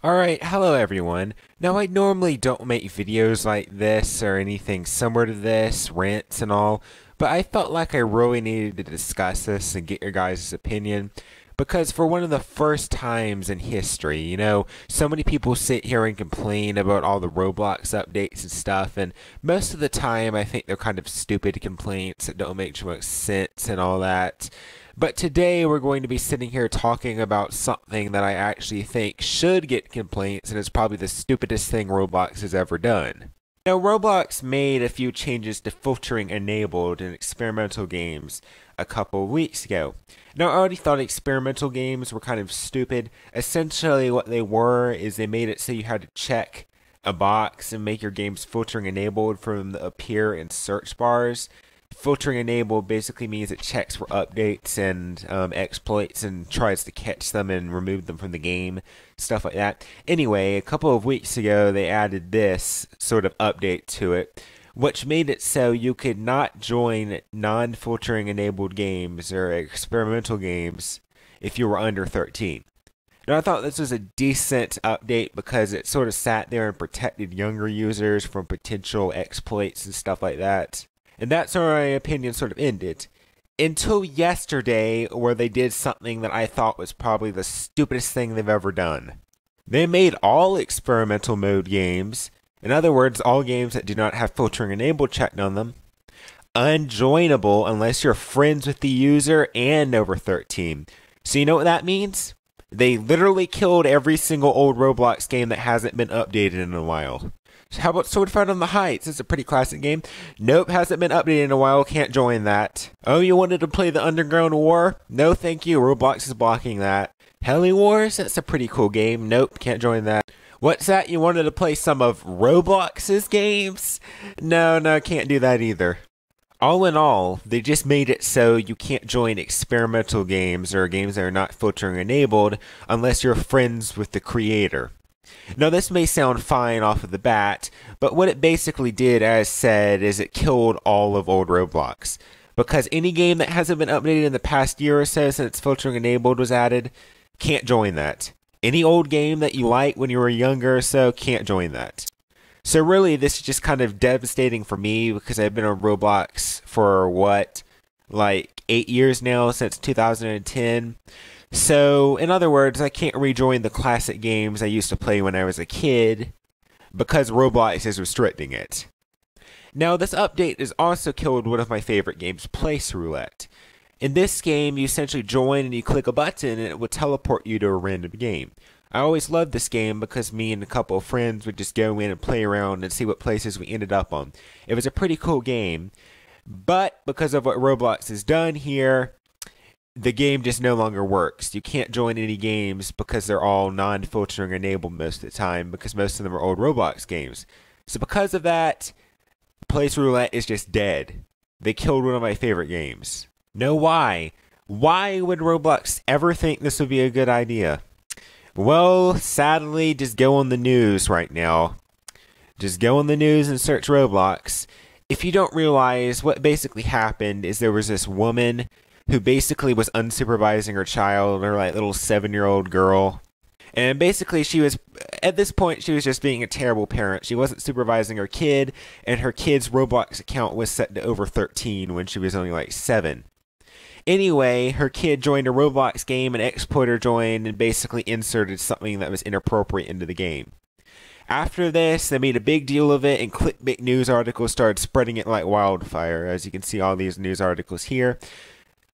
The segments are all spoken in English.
Alright, hello everyone. Now I normally don't make videos like this or anything similar to this, rants and all, but I felt like I really needed to discuss this and get your guys' opinion. Because for one of the first times in history, so many people sit here and complain about all the Roblox updates and stuff, and most of the time I think they're kind of stupid complaints that don't make too much sense and all that. But today we're going to be sitting here talking about something that I actually think should get complaints, and is probably the stupidest thing Roblox has ever done. Now, Roblox made a few changes to filtering enabled in experimental games a couple of weeks ago. Now, I already thought experimental games were kind of stupid. Essentially, what they were is they made it so you had to check a box and make your games filtering enabled from the appear in search bars. Filtering enabled basically means it checks for updates and exploits and tries to catch them and remove them from the game, stuff like that. Anyway, a couple of weeks ago they added this sort of update to it, which made it so you could not join non-filtering enabled games or experimental games if you were under 13. Now, I thought this was a decent update because it sort of sat there and protected younger users from potential exploits and stuff like that. And that's where my opinion sort of ended. Until yesterday, where they did something that I thought was probably the stupidest thing they've ever done. They made all experimental mode games, in other words, all games that do not have filtering enabled checked on them, unjoinable unless you're friends with the user and over 13. So you know what that means? They literally killed every single old Roblox game that hasn't been updated in a while. How about Sword Fight on the Heights? It's a pretty classic game. Nope, hasn't been updated in a while, can't join that. Oh, you wanted to play the Underground War? No thank you, Roblox is blocking that. Heli Wars? That's a pretty cool game. Nope, can't join that. What's that? You wanted to play some of ROBLOX'S games? No, can't do that either. All in all, they just made it so you can't join experimental games or games that are not filtering enabled unless you're friends with the creator. Now, this may sound fine off of the bat, but what it basically did, as said, is it killed all of old Roblox. Because any game that hasn't been updated in the past year or so since filtering enabled was added, can't join that. Any old game that you liked when you were younger or so, can't join that. So really, this is just kind of devastating for me because I've been on Roblox for, like 8 years now, since 2010. So, in other words, I can't rejoin the classic games I used to play when I was a kid because Roblox is restricting it. Now, this update has also killed one of my favorite games, Place Roulette. In this game, you essentially join and you click a button and it will teleport you to a random game. I always loved this game because me and a couple of friends would just go in and play around and see what places we ended up on. It was a pretty cool game, but because of what Roblox has done here, the game just no longer works. You can't join any games because they're all non-filtering enabled most of the time because most of them are old Roblox games. So because of that, Place Roulette is just dead. They killed one of my favorite games. No, why? Why would Roblox ever think this would be a good idea? Well, sadly, just go on the news right now. Just go on the news and search Roblox. If you don't realize, what basically happened is there was this woman who basically was unsupervising her child, her little 7-year-old girl. And basically at this point, she was just being a terrible parent. She wasn't supervising her kid, and her kid's Roblox account was set to over 13 when she was only like 7. Anyway, her kid joined a Roblox game, an exploiter joined, and basically inserted something that was inappropriate into the game. After this, they made a big deal of it, and clickbait news articles started spreading it like wildfire. As you can see, all these news articles here.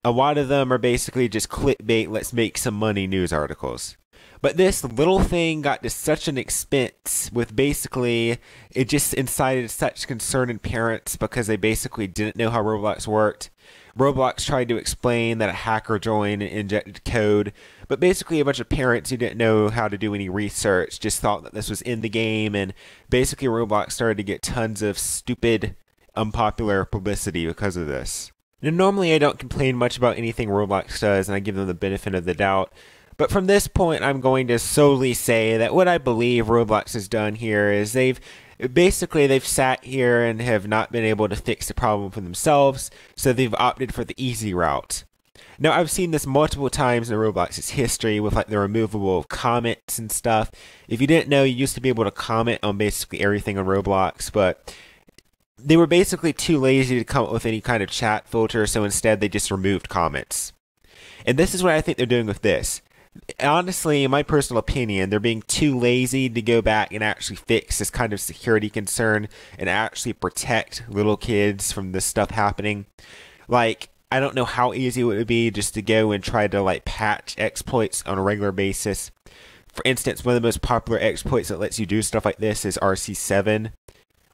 A lot of them are basically just clickbait, let's make some money news articles. But this little thing got to such an expense with basically, it just incited such concern in parents because they basically didn't know how Roblox worked. Roblox tried to explain that a hacker joined and injected code, but basically a bunch of parents who didn't know how to do any research just thought that this was in the game, and basically Roblox started to get tons of stupid, unpopular publicity because of this. Now, normally I don't complain much about anything Roblox does, and I give them the benefit of the doubt. But from this point, I'm going to solely say that what I believe Roblox has done here is they've sat here and have not been able to fix the problem for themselves, so they've opted for the easy route. Now, I've seen this multiple times in Roblox's history with like the removable of comments and stuff. If you didn't know, you used to be able to comment on basically everything on Roblox, but they were basically too lazy to come up with any kind of chat filter, so instead they just removed comments. And this is what I think they're doing with this. Honestly, in my personal opinion, they're being too lazy to go back and actually fix this kind of security concern and actually protect little kids from this stuff happening. Like, I don't know how easy it would be just to go and try to like patch exploits on a regular basis. For instance, one of the most popular exploits that lets you do stuff like this is RC7,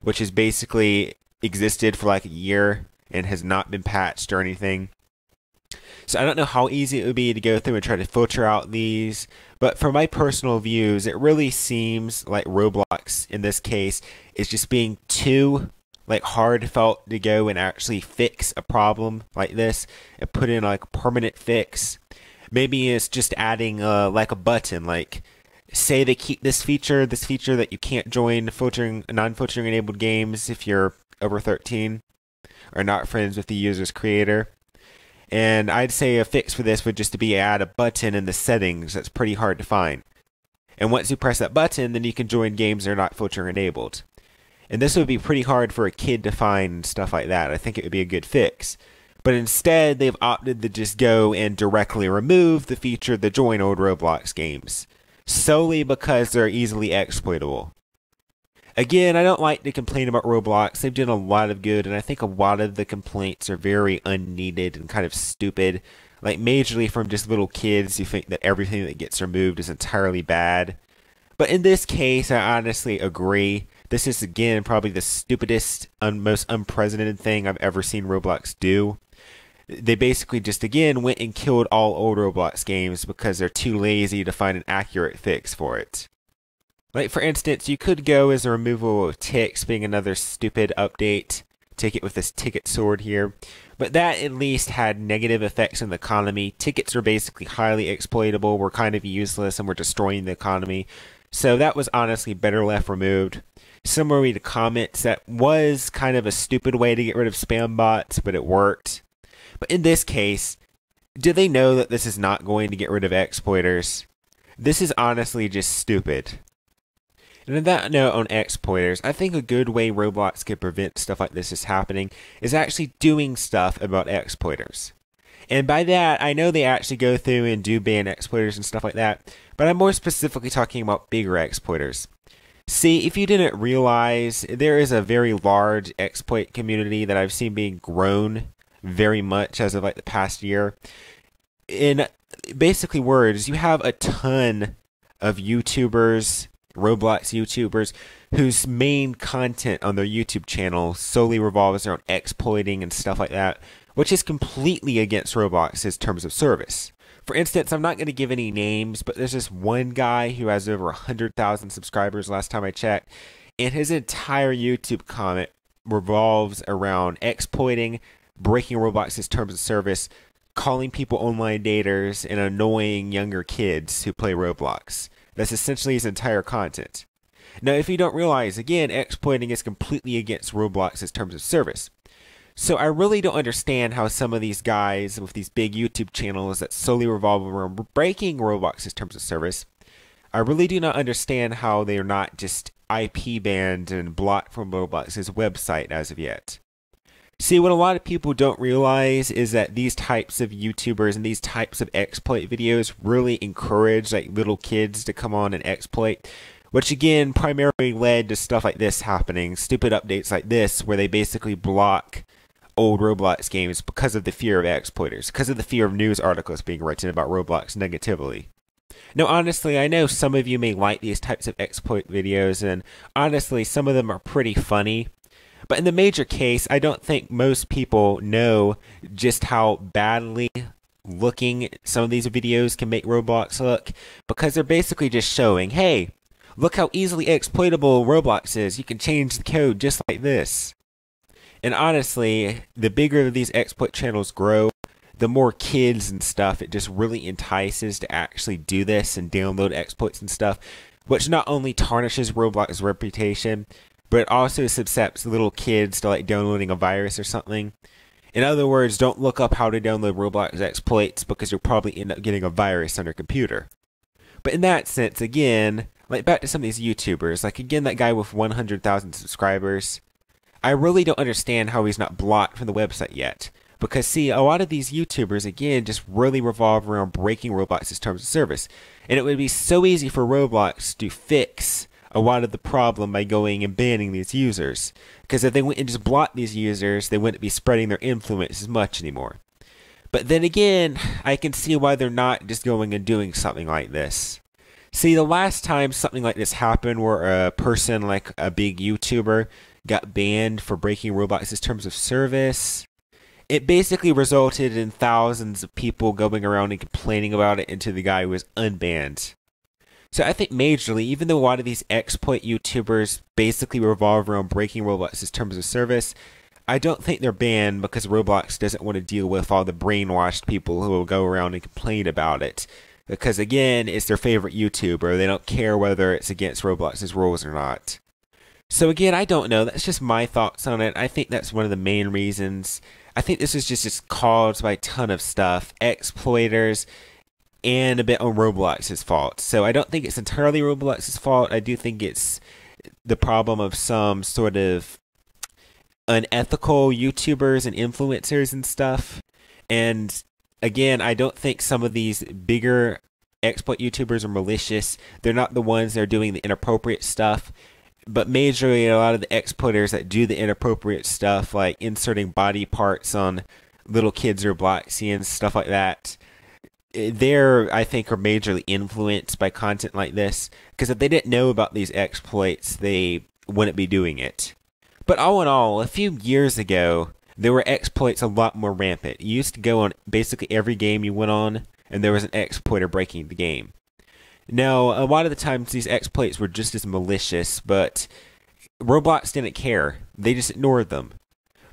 which has basically existed for like a year and has not been patched or anything. So I don't know how easy it would be to go through and try to filter out these, but from my personal views, it really seems like Roblox in this case is just being too like hard felt to go and actually fix a problem like this and put in like a permanent fix. Maybe it's just adding like a button, like say they keep this feature that you can't join non-filtering enabled games if you're over 13 or not friends with the user's creator. And I'd say a fix for this would just be add a button in the settings that's pretty hard to find. And once you press that button, then you can join games that are not filtering enabled. And this would be pretty hard for a kid to find and stuff like that. I think it would be a good fix. But instead, they've opted to just go and directly remove the feature to join old Roblox games, solely because they're easily exploitable. Again, I don't like to complain about Roblox. They've done a lot of good, and I think a lot of the complaints are very unneeded and kind of stupid. Like, majorly from just little kids who think that everything that gets removed is entirely bad. But in this case, I honestly agree. This is, again, probably the stupidest, most unprecedented thing I've ever seen Roblox do. They basically just, again, went and killed all old Roblox games because they're too lazy to find an accurate fix for it. Like, for instance, you could go as a removal of ticks being another stupid update. Ticket with this ticket sword here. But that at least had negative effects on the economy. Tickets are basically highly exploitable, were kind of useless, and were destroying the economy. So that was honestly better left removed. Similarly to comments, that was kind of a stupid way to get rid of spam bots, but it worked. But in this case, do they know that this is not going to get rid of exploiters? This is honestly just stupid. And on that note on exploiters, I think a good way Roblox could prevent stuff like this is happening is actually doing stuff about exploiters. And by that, I know they actually go through and do ban exploiters and stuff like that, but I'm more specifically talking about bigger exploiters. See, if you didn't realize, there is a very large exploit community that I've seen being grown very much as of like the past year. In basically words, you have a ton of YouTubers, Roblox YouTubers, whose main content on their YouTube channel solely revolves around exploiting and stuff like that, which is completely against Roblox's terms of service. For instance, I'm not going to give any names, but there's this one guy who has over 100,000 subscribers last time I checked, and his entire YouTube comment revolves around exploiting, breaking Roblox's terms of service, calling people online daters, and annoying younger kids who play Roblox. That's essentially his entire content. Now, if you don't realize, again, exploiting is completely against Roblox's terms of service. So I really don't understand how some of these guys with these big YouTube channels that solely revolve around breaking Roblox's terms of service, I really do not understand how they are not just IP banned and blocked from Roblox's website as of yet. See, what a lot of people don't realize is that these types of YouTubers and these types of exploit videos really encourage like little kids to come on and exploit, which again primarily led to stuff like this happening, stupid updates like this where they basically block old Roblox games because of the fear of exploiters, because of the fear of news articles being written about Roblox negatively. Now, honestly, I know some of you may like these types of exploit videos, and honestly, some of them are pretty funny. But in the major case, I don't think most people know just how badly looking some of these videos can make Roblox look, because they're basically just showing, hey, look how easily exploitable Roblox is. You can change the code just like this. And honestly, the bigger these exploit channels grow, the more kids and stuff it just really entices to actually do this and download exploits and stuff, which not only tarnishes Roblox's reputation, but it also subjects little kids to like downloading a virus or something. In other words, don't look up how to download Roblox exploits because you'll probably end up getting a virus on your computer. But in that sense, again, like back to some of these YouTubers, like again that guy with 100,000 subscribers, I really don't understand how he's not blocked from the website yet. Because see, a lot of these YouTubers, again, just really revolve around breaking Roblox's terms of service. And it would be so easy for Roblox to fix a lot of the problem by going and banning these users. Because if they went and just blocked these users, they wouldn't be spreading their influence as much anymore. But then again, I can see why they're not just going and doing something like this. See, the last time something like this happened where a person like a big YouTuber got banned for breaking Roblox's terms of service, it basically resulted in thousands of people going around and complaining about it until the guy was unbanned. So I think majorly, even though a lot of these exploit YouTubers basically revolve around breaking Roblox's terms of service, I don't think they're banned because Roblox doesn't want to deal with all the brainwashed people who will go around and complain about it. Because again, it's their favorite YouTuber. They don't care whether it's against Roblox's rules or not. So again, I don't know. That's just my thoughts on it. I think that's one of the main reasons. I think this is just caused by a ton of stuff. Exploiters and a bit on Roblox's fault. So I don't think it's entirely Roblox's fault. I do think it's the problem of some sort of unethical YouTubers and influencers and stuff. And again, I don't think some of these bigger exploit YouTubers are malicious. They're not the ones that are doing the inappropriate stuff. But majorly, a lot of the exploiters that do the inappropriate stuff, like inserting body parts on little kids or Robloxians, stuff like that, they're, I think, are majorly influenced by content like this. Because if they didn't know about these exploits, they wouldn't be doing it. But all in all, a few years ago, there were exploits a lot more rampant. You used to go on basically every game you went on, and there was an exploiter breaking the game. Now, a lot of the times these exploits were just as malicious, but Roblox didn't care. They just ignored them.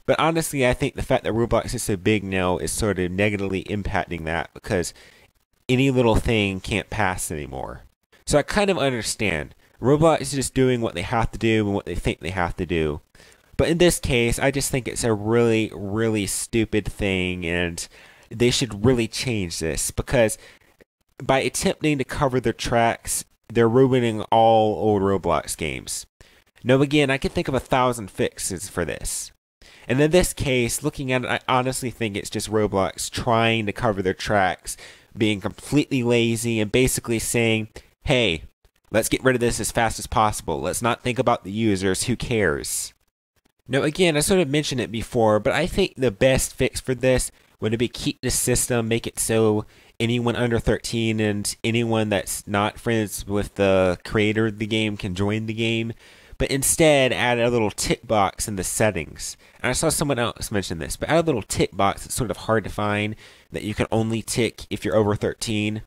But honestly, I think the fact that Roblox is so big now is sort of negatively impacting that because any little thing can't pass anymore. So I kind of understand. Roblox is just doing what they have to do and what they think they have to do. But in this case, I just think it's a really, really stupid thing, and they should really change this because by attempting to cover their tracks, they're ruining all old Roblox games. Now again, I can think of 1,000 fixes for this. And in this case, looking at it, I honestly think it's just Roblox trying to cover their tracks, being completely lazy and basically saying, hey, let's get rid of this as fast as possible. Let's not think about the users. Who cares? Now again, I sort of mentioned it before, but I think the best fix for this would be keep the system, make it so anyone under 13 and anyone that's not friends with the creator of the game can join the game. But instead, add a little tick box in the settings. And I saw someone else mention this, but add a little tick box that's sort of hard to find that you can only tick if you're over 13.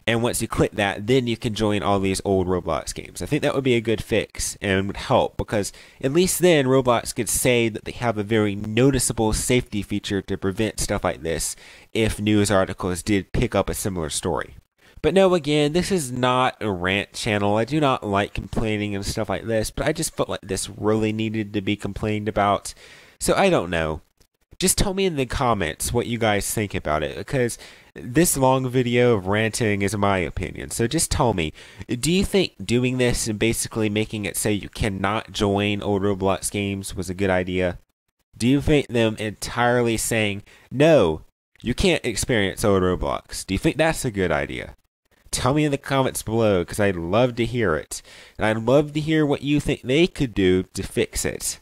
And once you click that, then you can join all these old Roblox games. I think that would be a good fix and would help because at least then Roblox could say that they have a very noticeable safety feature to prevent stuff like this if news articles did pick up a similar story. But no, again, this is not a rant channel. I do not like complaining and stuff like this, but I just felt like this really needed to be complained about. So I don't know. Just tell me in the comments what you guys think about it, because this long video of ranting is my opinion. So just tell me, do you think doing this and basically making it so you cannot join old Roblox games was a good idea? Do you think them entirely saying, no, you can't experience old Roblox, do you think that's a good idea? Tell me in the comments below, because I'd love to hear it. And I'd love to hear what you think they could do to fix it.